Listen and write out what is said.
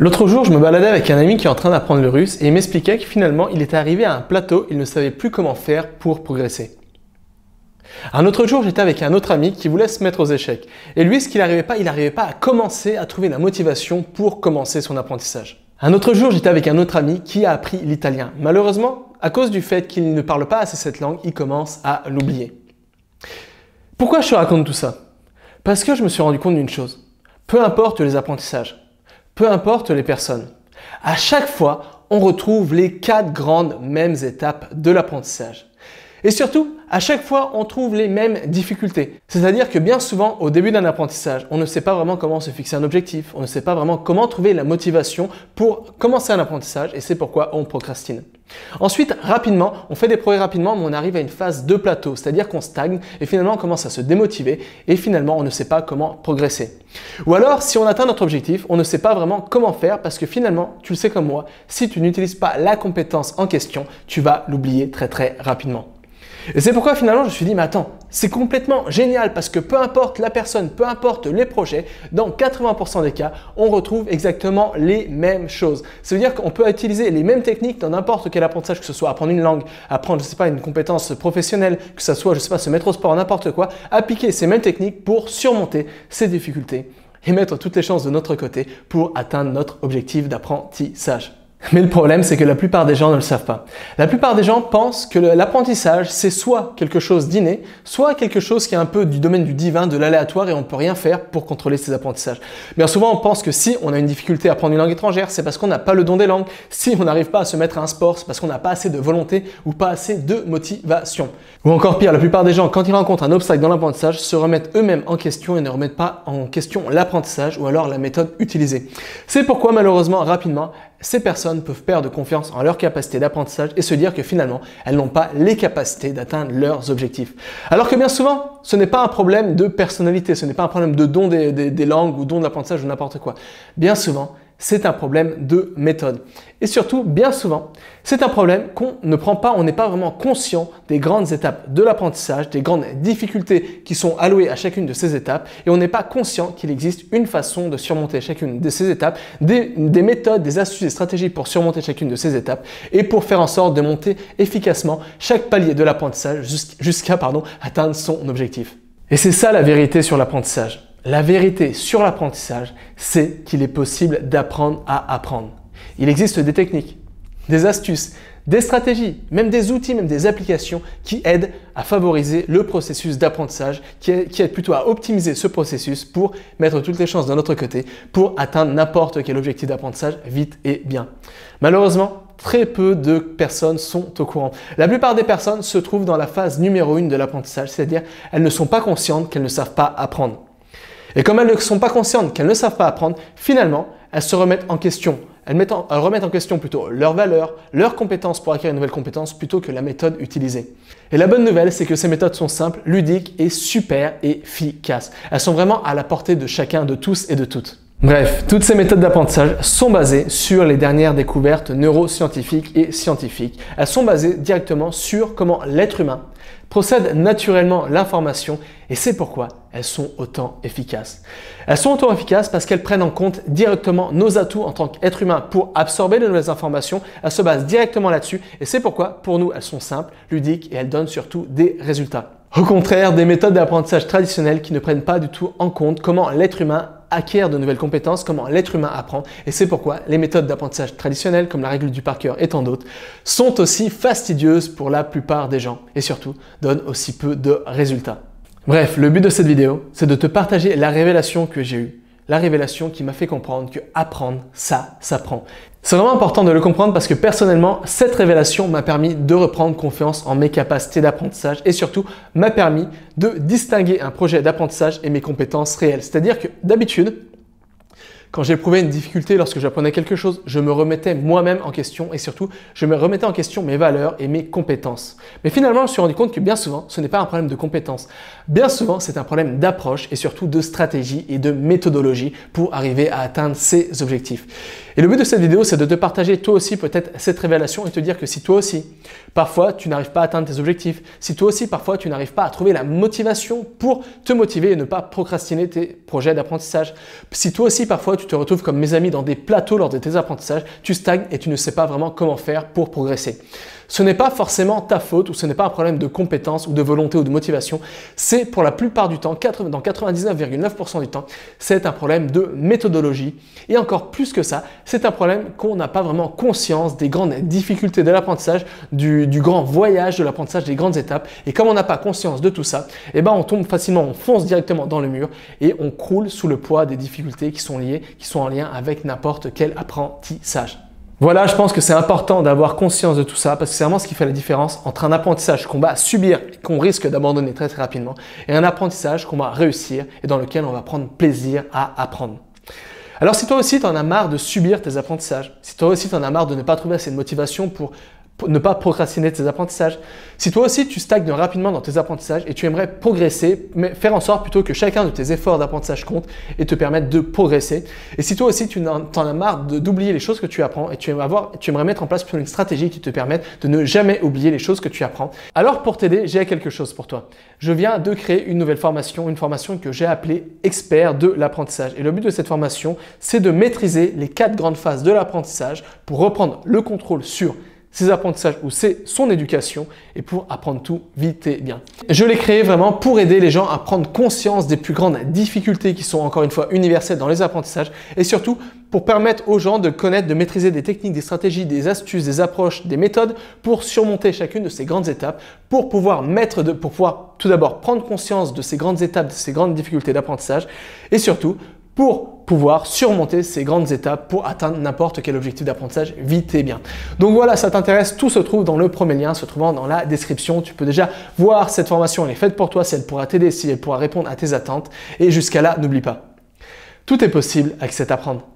L'autre jour, je me baladais avec un ami qui est en train d'apprendre le russe et il m'expliquait que finalement, il était arrivé à un plateau, il ne savait plus comment faire pour progresser. Un autre jour, j'étais avec un autre ami qui voulait se mettre aux échecs. Et lui, ce qu'il n'arrivait pas, il n'arrivait pas à commencer à trouver la motivation pour commencer son apprentissage. Un autre jour, j'étais avec un autre ami qui a appris l'italien. Malheureusement, à cause du fait qu'il ne parle pas assez cette langue, il commence à l'oublier. Pourquoi je te raconte tout ça? Parce que je me suis rendu compte d'une chose. Peu importe les apprentissages, peu importe les personnes, à chaque fois, on retrouve les 4 grandes mêmes étapes de l'apprentissage. Et surtout, à chaque fois, on trouve les mêmes difficultés. C'est-à-dire que bien souvent, au début d'un apprentissage, on ne sait pas vraiment comment se fixer un objectif, on ne sait pas vraiment comment trouver la motivation pour commencer un apprentissage et c'est pourquoi on procrastine. Ensuite, rapidement, on fait des progrès rapidement, mais on arrive à une phase de plateau, c'est-à-dire qu'on stagne et finalement on commence à se démotiver et finalement on ne sait pas comment progresser. Ou alors, si on atteint notre objectif, on ne sait pas vraiment comment faire parce que finalement, tu le sais comme moi, si tu n'utilises pas la compétence en question, tu vas l'oublier très rapidement. Et c'est pourquoi finalement je me suis dit, mais attends, c'est complètement génial parce que peu importe la personne, peu importe les projets, dans 80% des cas, on retrouve exactement les mêmes choses. Ça veut dire qu'on peut utiliser les mêmes techniques dans n'importe quel apprentissage, que ce soit apprendre une langue, apprendre, je sais pas, une compétence professionnelle, que ce soit, je sais pas, se mettre au sport, n'importe quoi, appliquer ces mêmes techniques pour surmonter ces difficultés et mettre toutes les chances de notre côté pour atteindre notre objectif d'apprentissage. Mais le problème, c'est que la plupart des gens ne le savent pas. La plupart des gens pensent que l'apprentissage, c'est soit quelque chose d'inné, soit quelque chose qui est un peu du domaine du divin, de l'aléatoire et on ne peut rien faire pour contrôler ces apprentissages. Bien souvent, on pense que si on a une difficulté à apprendre une langue étrangère, c'est parce qu'on n'a pas le don des langues. Si on n'arrive pas à se mettre à un sport, c'est parce qu'on n'a pas assez de volonté ou pas assez de motivation. Ou encore pire, la plupart des gens, quand ils rencontrent un obstacle dans l'apprentissage, se remettent eux-mêmes en question et ne remettent pas en question l'apprentissage ou alors la méthode utilisée. C'est pourquoi malheureusement, rapidement, ces personnes peuvent perdre confiance en leur capacité d'apprentissage et se dire que finalement, elles n'ont pas les capacités d'atteindre leurs objectifs. Alors que bien souvent, ce n'est pas un problème de personnalité, ce n'est pas un problème de don des langues ou don de l'apprentissage ou n'importe quoi. Bien souvent, c'est un problème de méthode. Et surtout, bien souvent, c'est un problème qu'on ne prend pas, on n'est pas vraiment conscient des grandes étapes de l'apprentissage, des grandes difficultés qui sont allouées à chacune de ces étapes et on n'est pas conscient qu'il existe une façon de surmonter chacune de ces étapes, des méthodes, des astuces, des stratégies pour surmonter chacune de ces étapes et pour faire en sorte de monter efficacement chaque palier de l'apprentissage jusqu'à atteindre son objectif. Et c'est ça la vérité sur l'apprentissage. La vérité sur l'apprentissage, c'est qu'il est possible d'apprendre à apprendre. Il existe des techniques, des astuces, des stratégies, même des outils, même des applications qui aident à favoriser le processus d'apprentissage, qui aident plutôt à optimiser ce processus pour mettre toutes les chances de notre côté pour atteindre n'importe quel objectif d'apprentissage vite et bien. Malheureusement, très peu de personnes sont au courant. La plupart des personnes se trouvent dans la phase numéro 1 de l'apprentissage, c'est-à-dire elles ne sont pas conscientes qu'elles ne savent pas apprendre. Et comme elles ne sont pas conscientes qu'elles ne savent pas apprendre, finalement, elles se remettent en question. Elles remettent en question plutôt leurs valeurs, leurs compétences pour acquérir une nouvelle compétence plutôt que la méthode utilisée. Et la bonne nouvelle, c'est que ces méthodes sont simples, ludiques et super efficaces. Elles sont vraiment à la portée de chacun, de tous et de toutes. Bref, toutes ces méthodes d'apprentissage sont basées sur les dernières découvertes neuroscientifiques et scientifiques. Elles sont basées directement sur comment l'être humain procède naturellement l'information et c'est pourquoi elles sont autant efficaces. Elles sont autant efficaces parce qu'elles prennent en compte directement nos atouts en tant qu'être humain pour absorber de nouvelles informations. Elles se basent directement là-dessus et c'est pourquoi pour nous elles sont simples, ludiques et elles donnent surtout des résultats. Au contraire des méthodes d'apprentissage traditionnelles qui ne prennent pas du tout en compte comment l'être humain acquiert de nouvelles compétences, comment l'être humain apprend. Et c'est pourquoi les méthodes d'apprentissage traditionnelles, comme la règle du par cœur et tant d'autres, sont aussi fastidieuses pour la plupart des gens et surtout donnent aussi peu de résultats. Bref, le but de cette vidéo, c'est de te partager la révélation que j'ai eue. La révélation qui m'a fait comprendre que apprendre, ça s'apprend. C'est vraiment important de le comprendre parce que personnellement, cette révélation m'a permis de reprendre confiance en mes capacités d'apprentissage et surtout m'a permis de distinguer un projet d'apprentissage et mes compétences réelles. C'est-à-dire que d'habitude, quand j'éprouvais une difficulté lorsque j'apprenais quelque chose, je me remettais moi-même en question et surtout, je me remettais en question mes valeurs et mes compétences. Mais finalement, je me suis rendu compte que bien souvent, ce n'est pas un problème de compétences. Bien souvent, c'est un problème d'approche et surtout de stratégie et de méthodologie pour arriver à atteindre ses objectifs. Et le but de cette vidéo, c'est de te partager toi aussi peut-être cette révélation et te dire que si toi aussi, parfois, tu n'arrives pas à atteindre tes objectifs, si toi aussi, parfois, tu n'arrives pas à trouver la motivation pour te motiver et ne pas procrastiner tes projets d'apprentissage, si toi aussi, parfois, tu te retrouves comme mes amis dans des plateaux lors de tes apprentissages, tu stagnes et tu ne sais pas vraiment comment faire pour progresser. Ce n'est pas forcément ta faute ou ce n'est pas un problème de compétence ou de volonté ou de motivation. C'est pour la plupart du temps, dans 99,9% du temps, c'est un problème de méthodologie. Et encore plus que ça, c'est un problème qu'on n'a pas vraiment conscience des grandes difficultés de l'apprentissage, du grand voyage de l'apprentissage, des grandes étapes. Et comme on n'a pas conscience de tout ça, eh ben on tombe facilement, on fonce directement dans le mur et on croule sous le poids des difficultés qui sont en lien avec n'importe quel apprentissage. Voilà, je pense que c'est important d'avoir conscience de tout ça parce que c'est vraiment ce qui fait la différence entre un apprentissage qu'on va subir et qu'on risque d'abandonner très rapidement et un apprentissage qu'on va réussir et dans lequel on va prendre plaisir à apprendre. Alors si toi aussi tu en as marre de subir tes apprentissages, si toi aussi tu en as marre de ne pas trouver assez de motivation pour ne pas procrastiner tes apprentissages. Si toi aussi tu stagnes rapidement dans tes apprentissages et tu aimerais progresser, mais faire en sorte plutôt que chacun de tes efforts d'apprentissage compte et te permette de progresser. Et si toi aussi tu en as marre d'oublier les choses que tu apprends et tu aimerais mettre en place plutôt une stratégie qui te permette de ne jamais oublier les choses que tu apprends, alors pour t'aider, j'ai quelque chose pour toi. Je viens de créer une nouvelle formation, une formation que j'ai appelée Expert de l'apprentissage. Et le but de cette formation, c'est de maîtriser les 4 grandes phases de l'apprentissage pour reprendre le contrôle sur ses apprentissages ou son éducation et pour apprendre tout vite et bien. Je l'ai créé vraiment pour aider les gens à prendre conscience des plus grandes difficultés qui sont encore une fois universelles dans les apprentissages et surtout pour permettre aux gens de connaître, de maîtriser des techniques, des stratégies, des astuces, des approches, des méthodes pour surmonter chacune de ces grandes étapes, pour pouvoir tout d'abord prendre conscience de ces grandes étapes, de ces grandes difficultés d'apprentissage et surtout pour pouvoir surmonter ces grandes étapes pour atteindre n'importe quel objectif d'apprentissage vite et bien. Donc voilà, ça t'intéresse, tout se trouve dans le premier lien, se trouvant dans la description. Tu peux déjà voir cette formation, elle est faite pour toi, si elle pourra t'aider, si elle pourra répondre à tes attentes. Et jusqu'à là, n'oublie pas, tout est possible avec cet apprendre.